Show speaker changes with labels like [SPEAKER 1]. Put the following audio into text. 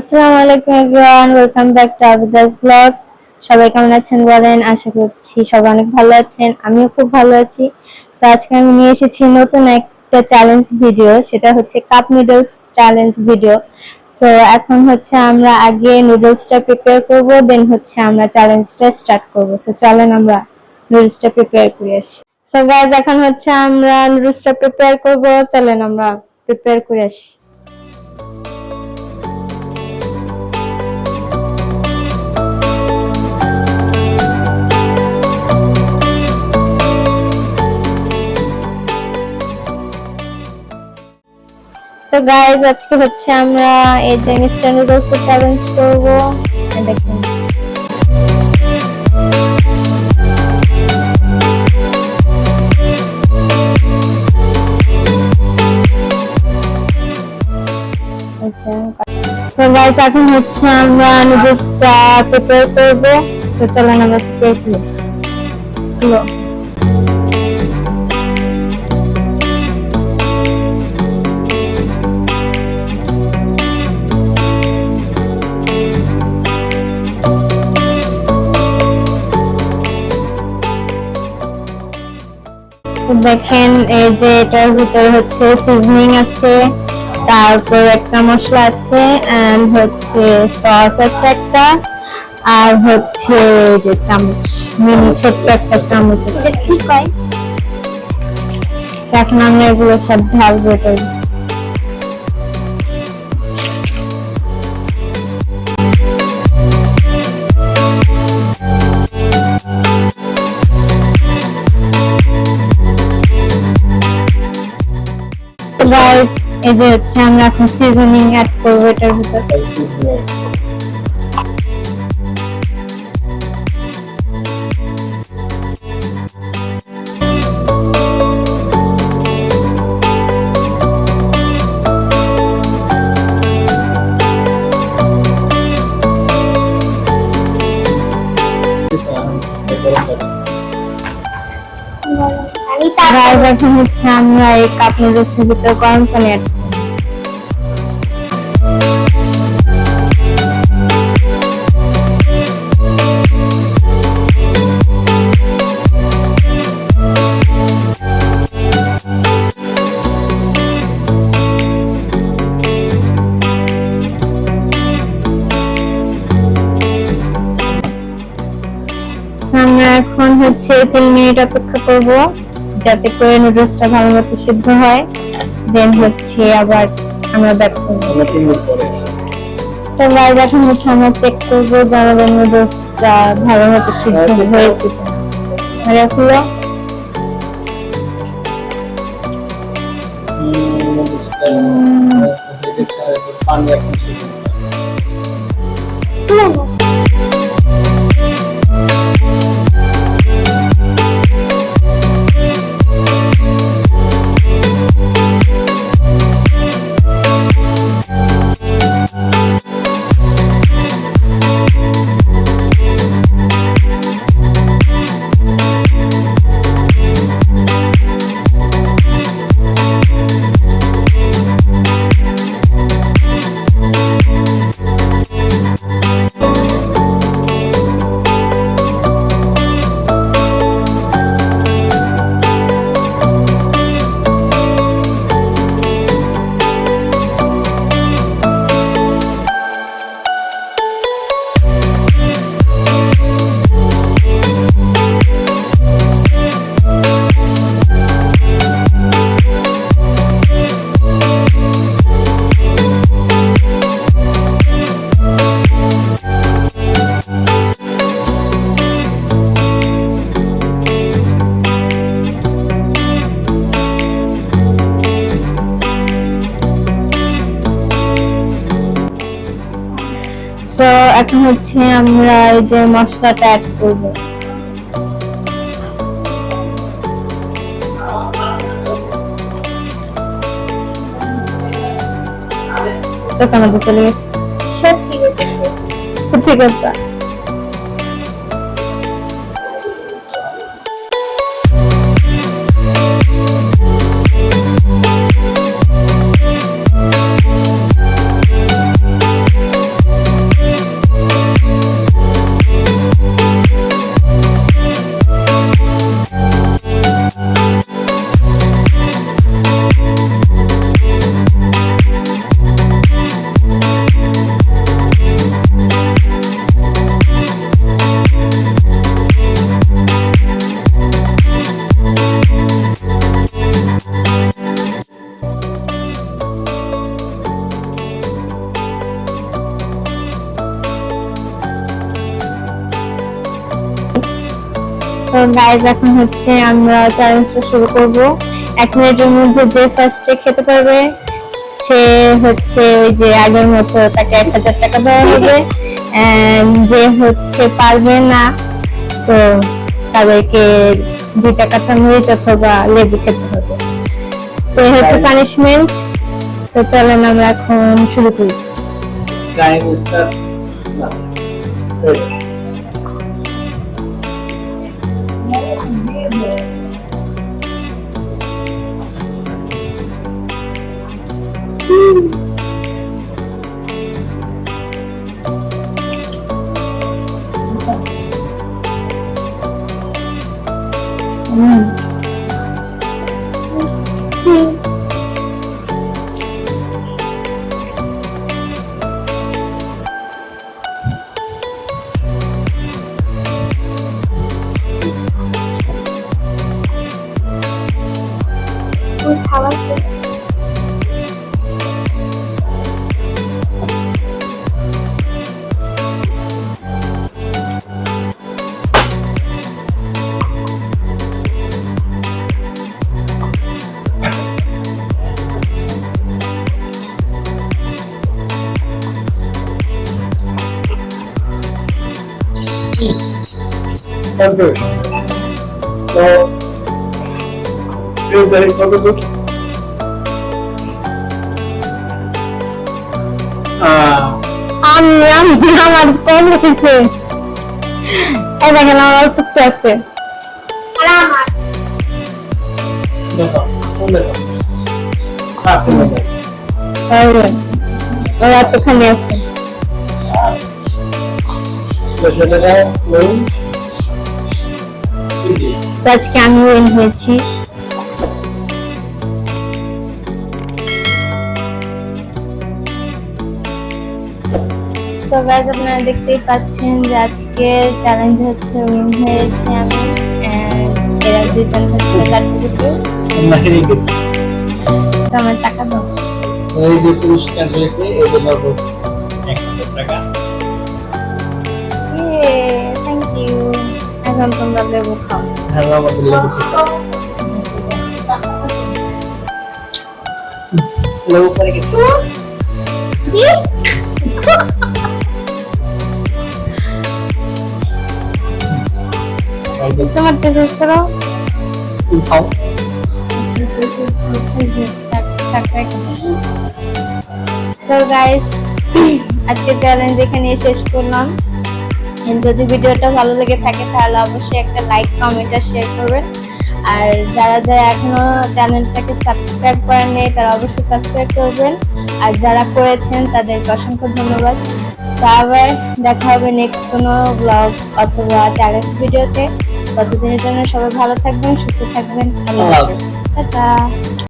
[SPEAKER 1] আসসালামু আলাইকুম everyone, welcome back to Abida's vlogs. সবাই কেমন আছেন বলেন? আশা করছি সবাই অনেক ভালো আছেন, আমিও খুব ভালো আছি। সো আজকে আমি নিয়ে এসেছি নতুন একটা চ্যালেঞ্জ ভিডিও, সেটা হচ্ছে cup noodles challenge video. So এখন হচ্ছে আমরা আগে নুডলসটা প্রিপেয়ার করব, দেন হচ্ছে আমরা চ্যালেঞ্জটা স্টার্ট করব। সো চলেন আমরা নুডলসটা প্রিপেয়ার করে আসি। সো গাইস, এখন হচ্ছে আমরা নুডলসটা প্রিপেয়ার করব, চলেন আমরা প্রিপেয়ার করে আসি। সো গাইস, আজকে হচ্ছে আমরা এই যে ইনস্ট্যান্ট নুডলস চ্যালেঞ্জ করব। দেখুন, সো গাইস, এখন হচ্ছে আমরা নুডলসটা প্রিপেয়ার করব। সো চলেন আমরা প্রিপেয়ার করি। দেখেন, এই যে এটার ভিতরে হচ্ছে সিজনিং আছে, তারপর একটা মশলা আছে, এন্ড হচ্ছে সস আছে একটা, আর হচ্ছে যে চামচ, মিনি ছোট্ট একটা চামচ আছে। এখন আমি এগুলো সব ঢালবো এটার। গাইস, এই যে হচ্ছে আমরা এখন সিজনিং অ্যাড করবো এটার ভিতর। এখন হচ্ছে আমরা এই কাপ নুডলসের ভিতরে গরম পানি অ্যাড করব। আমরা এখন হচ্ছে 3 মিনিট অপেক্ষা করব, যাতে করে নুডলসটা ভালো মতো সিদ্ধ হয়। দেন হচ্ছে আবার আমরা ব্যাক করব। সো গাইস, এখন হচ্ছে আমরা চেক করব যে আমাদের নুডলসটা ভালো মতো সিদ্ধ হয়েছে কিনা। আর এগুলো সো এখন হচ্ছে আমরা এই যে মশলাটা অ্যাড করব। তো কেমন চলে গেছে? সত্যি কথা। গাইজ এখন হচ্ছে আমরা চ্যালেঞ্জটা শুরু করব। 1 মিনিটের মধ্যে যে ফার্স্টে খেতে পারবে সে হচ্ছে ওই যে আগের মতো তাকে 1000 টাকা দেওয়া হবে। যে হচ্ছে পারবে না সো তাদেরকে 2টা কাঁচামরিচ অথবা লেবু খেতে হবে। সো হচ্ছে পানিশমেন্ট। সো চলেন আমরা এখন শুরু করি।
[SPEAKER 2] Time start now. Okay. So, is there a problem?
[SPEAKER 1] আমি আমার কম হয়েছে। এই দেখেন আমার অল্প একটু আছে। আর আমার
[SPEAKER 2] দেখো, কোন দেখো? আছে দেখো।
[SPEAKER 1] ওই এতখানি আছে।
[SPEAKER 2] তো সেটা ওই
[SPEAKER 1] আজকে আমি উইন হয়েছি। সো গাইস আপনারা দেখতেই পাচ্ছেন যে আজকে চ্যালেঞ্জ হচ্ছে উইন হয়েছে আমি। এরা দুজন হচ্ছে লাড্ডু গুড্ডু।
[SPEAKER 2] মাহিরে গেছে।
[SPEAKER 1] তো আমার টাকা দাও।
[SPEAKER 2] এই যে পুরস্কার রয়েছে এদের বাবু 1000 টাকা।
[SPEAKER 1] Thank you. এখন তোমরা লেবু খাও।
[SPEAKER 2] হ্যাঁ আমাদের লেবু লেবু পরে গেছে।
[SPEAKER 1] তোমার তো শেষ করো।
[SPEAKER 2] তুমি খাও।
[SPEAKER 1] সো গাইস আজকে চ্যালেঞ্জ এখানে শেষ করলাম। যদি ভিডিওটা ভালো লেগে থাকে তাহলে অবশ্যই একটা লাইক কমেন্ট আর শেয়ার করবেন। আর যারা যারা এখনো চ্যানেলটাকে সাবস্ক্রাইব করেননি তারা অবশ্যই সাবস্ক্রাইব করবেন। আর যারা করেছেন তাদেরকে অসংখ্য ধন্যবাদ। তো আবার দেখা হবে নেক্সট কোনো ব্লগ অথবা চ্যালেঞ্জ ভিডিওতে। ততদিনের জন্য সবাই ভালো থাকবেন, সুস্থ থাকবেন। আল্লাহ হাফেজ। টাটা।